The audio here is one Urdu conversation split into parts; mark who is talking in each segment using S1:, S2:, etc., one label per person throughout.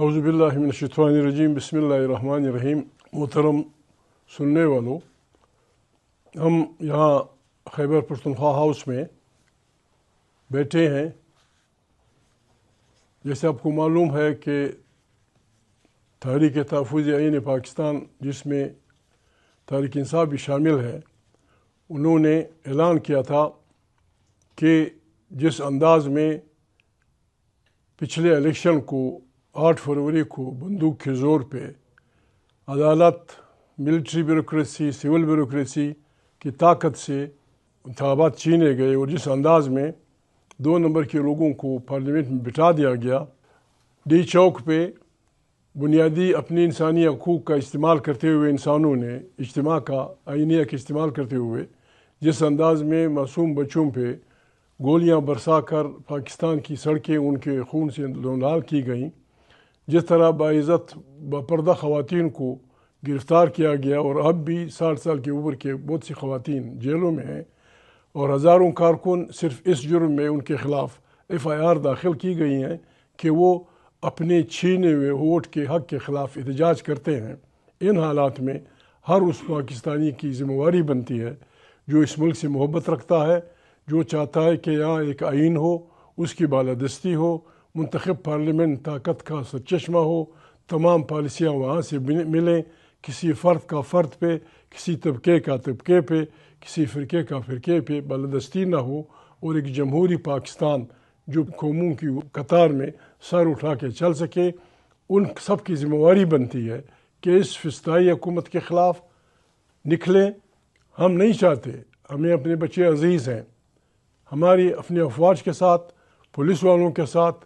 S1: اعوذ باللہ من الشیطان الرجیم بسم اللہ الرحمن الرحیم۔ محترم سننے والوں، ہم یہاں خیبر پختونخوا ہاؤس میں بیٹھے ہیں۔ جیسے آپ کو معلوم ہے کہ تحریک تحفظ آئین پاکستان، جس میں تحریک انصاف بھی شامل ہے، انہوں نے اعلان کیا تھا کہ جس انداز میں پچھلے الیکشن کو 8 فروری کو بندوق کے زور پہ عدالت، ملٹری بیوروکریسی، سول بیوروکریسی کی طاقت سے انتخابات چھینے گئے، اور جس انداز میں 2 نمبر کے لوگوں کو پارلیمنٹ میں بٹھا دیا گیا، ڈی چوک پہ بنیادی اپنی انسانی حقوق کا استعمال کرتے ہوئے انسانوں نے اجتماع کا آئینیہ کا استعمال کرتے ہوئے جس انداز میں معصوم بچوں پہ گولیاں برسا کر پاکستان کی سڑکیں ان کے خون سے لال کی گئیں، جس طرح باعزت باپردہ خواتین کو گرفتار کیا گیا، اور اب بھی 60 سال کے اوپر کے بہت سی خواتین جیلوں میں ہیں، اور ہزاروں کارکن صرف اس جرم میں ان کے خلاف FIR داخل کی گئی ہیں کہ وہ اپنے چھینے ہوئے ووٹ کے حق کے خلاف احتجاج کرتے ہیں۔ ان حالات میں ہر اس پاکستانی کی ذمہ داری بنتی ہے جو اس ملک سے محبت رکھتا ہے، جو چاہتا ہے کہ یہاں ایک آئین ہو، اس کی بالادستی ہو، منتخب پارلیمنٹ طاقت کا سرچشمہ ہو، تمام پالیسیاں وہاں سے ملیں، کسی فرد کا فرد پہ، کسی طبقے کا طبقے پہ، کسی فرقے کا فرقے پہ بالادستی نہ ہو، اور ایک جمہوری پاکستان جو قوموں کی قطار میں سر اٹھا کے چل سکے۔ ان سب کی ذمہ داری بنتی ہے کہ اس فسطائی حکومت کے خلاف نکلیں۔ ہم نہیں چاہتے، ہمیں اپنے بچے عزیز ہیں، ہماری اپنے افواج کے ساتھ، پولیس والوں کے ساتھ،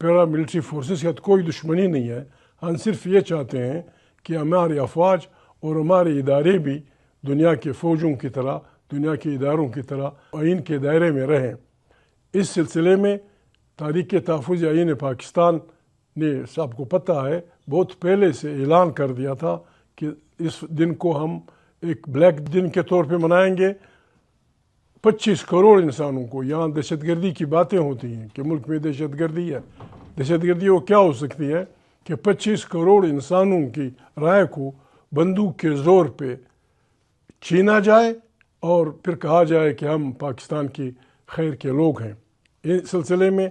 S1: پیرا ملٹری فورسز کے ساتھ کوئی دشمنی نہیں ہے۔ ہم صرف یہ چاہتے ہیں کہ ہمارے افواج اور ہمارے ادارے بھی دنیا کے فوجوں کی طرح، دنیا کے اداروں کی طرح آئین کے دائرے میں رہیں۔ اس سلسلے میں تحریک تحفظ آئین پاکستان نے، سب کو پتہ ہے، بہت پہلے سے اعلان کر دیا تھا کہ اس دن کو ہم ایک بلیک دن کے طور پہ منائیں گے۔ 25 کروڑ انسانوں کو، یہاں دہشت گردی کی باتیں ہوتی ہیں کہ ملک میں دہشت گردی ہے۔ دہشت گردی وہ کیا ہو سکتی ہے کہ 25 کروڑ انسانوں کی رائے کو بندوق کے زور پہ چھینا جائے اور پھر کہا جائے کہ ہم پاکستان کی خیر کے لوگ ہیں۔ اس سلسلے میں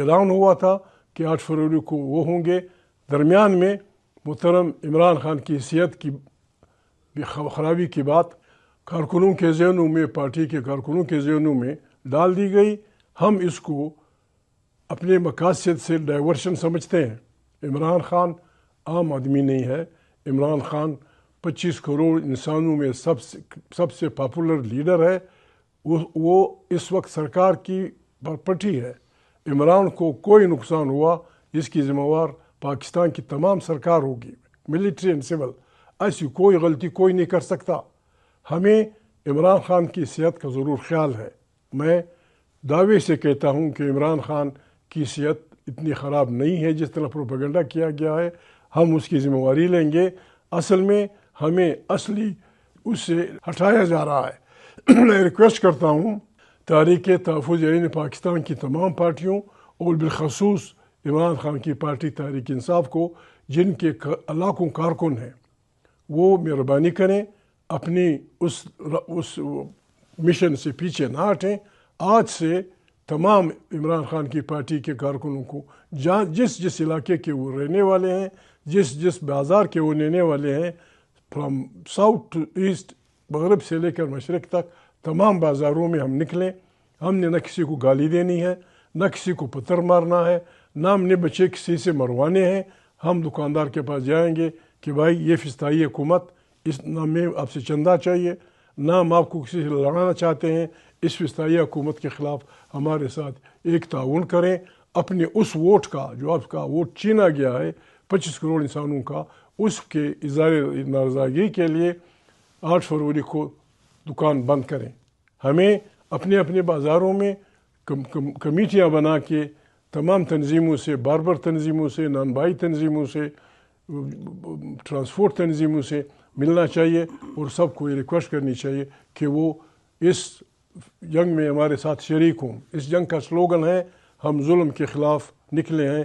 S1: اعلان ہوا تھا کہ 8 فروری کو وہ ہوں گے۔ درمیان میں محترم عمران خان کی صحت کی خرابی کی بات کارکنوں کے ذہنوں میں، پارٹی کے کارکنوں کے ذہنوں میں ڈال دی گئی۔ ہم اس کو اپنے مقاصد سے ڈائیورشن سمجھتے ہیں۔ عمران خان عام آدمی نہیں ہے۔ عمران خان 25 کروڑ انسانوں میں سب سے پاپولر لیڈر ہے۔ وہ اس وقت سرکار کی پرپٹی ہے۔ عمران کو کوئی نقصان ہوا، اس کی ذمہ دار پاکستان کی تمام سرکار ہوگی، ملٹری اینڈ سول۔ ایسی کوئی غلطی کوئی نہیں کر سکتا۔ ہمیں عمران خان کی صحت کا ضرور خیال ہے۔ میں دعوے سے کہتا ہوں کہ عمران خان کی صحت اتنی خراب نہیں ہے جس طرح پروپیگنڈا کیا گیا ہے۔ ہم اس کی ذمہ داری لیں گے۔ اصل میں ہمیں اصلی اس سے ہٹایا جا رہا ہے۔ میں ریکویسٹ کرتا ہوں تحریک تحفظ آئین پاکستان کی تمام پارٹیوں، اور بالخصوص عمران خان کی پارٹی تحریک انصاف کو، جن کے لاکھوں کارکن ہیں، وہ مہربانی کریں، اپنی اس مشن سے پیچھے نہ ہٹیں۔ آج سے تمام عمران خان کی پارٹی کے کارکنوں کو، جس علاقے کے وہ رہنے والے ہیں، جس بازار کے وہ رہنے والے ہیں، فرام ساؤتھ ٹو ایسٹ، مغرب سے لے کر مشرق تک، تمام بازاروں میں ہم نکلیں۔ ہم نے نہ کسی کو گالی دینی ہے، نہ کسی کو پتھر مارنا ہے، نہ ہم نے بچے کسی سے مروانے ہیں۔ ہم دکاندار کے پاس جائیں گے کہ بھائی یہ فسطائی حکومت، نہ ہمیں آپ سے چندہ چاہیے، نہ ہم آپ کو کسی سے لڑانا چاہتے ہیں۔ اس فسطائی حکومت کے خلاف ہمارے ساتھ ایک تعاون کریں۔ اپنے اس ووٹ کا، جو آپ کا ووٹ چھینا گیا ہے 25 کروڑ انسانوں کا، اس کے اظہار نارضاگی کے لیے 8 فروری کو دکان بند کریں۔ ہمیں اپنے اپنے بازاروں میں کمیٹیاں بنا کے تمام تنظیموں سے، باربر تنظیموں سے، نان بھائی تنظیموں سے، ٹرانسپورٹ تنظیموں سے ملنا چاہیے، اور سب کو یہ ریکویسٹ کرنی چاہیے کہ وہ اس جنگ میں ہمارے ساتھ شریک ہوں۔ اس جنگ کا سلوگن ہے، ہم ظلم کے خلاف نکلے ہیں،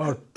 S1: 8